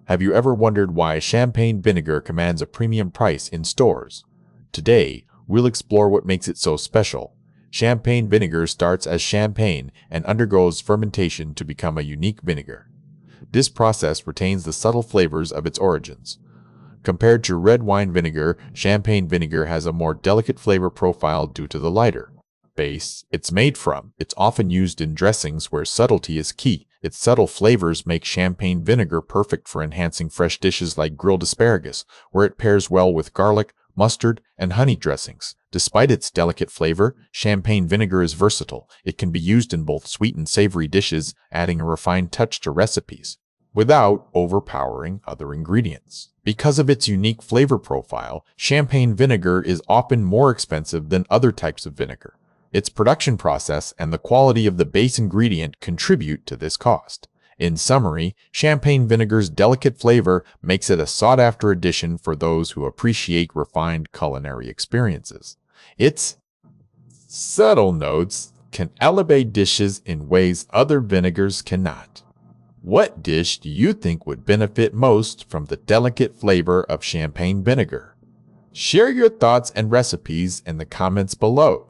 Have you ever wondered why champagne vinegar commands a premium price in stores? Today, we'll explore what makes it so special. Champagne vinegar starts as champagne and undergoes fermentation to become a unique vinegar. This process retains the subtle flavors of its origins. Compared to red wine vinegar, champagne vinegar has a more delicate flavor profile due to the lighter base it's made from. It's often used in dressings where subtlety is key. Its subtle flavors make champagne vinegar perfect for enhancing fresh dishes like grilled asparagus, where it pairs well with garlic, mustard, and honey dressings. Despite its delicate flavor, champagne vinegar is versatile. It can be used in both sweet and savory dishes, adding a refined touch to recipes without overpowering other ingredients. Because of its unique flavor profile, champagne vinegar is often more expensive than other types of vinegar. Its production process and the quality of the base ingredient contribute to this cost. In summary, champagne vinegar's delicate flavor makes it a sought-after addition for those who appreciate refined culinary experiences. Its subtle notes can elevate dishes in ways other vinegars cannot. What dish do you think would benefit most from the delicate flavor of champagne vinegar? Share your thoughts and recipes in the comments below.